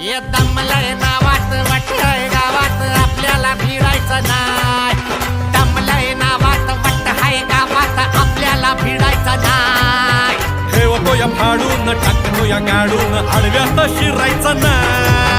ये दमलय नावात वाटय गावात आपल्याला भिडायचं नाय. दमलय नावात वाटय गावात आपल्याला भिडायचं नाय. ठेवतो या फाडून टाकतो या गाडून आडव्यात शिरायचं नाय.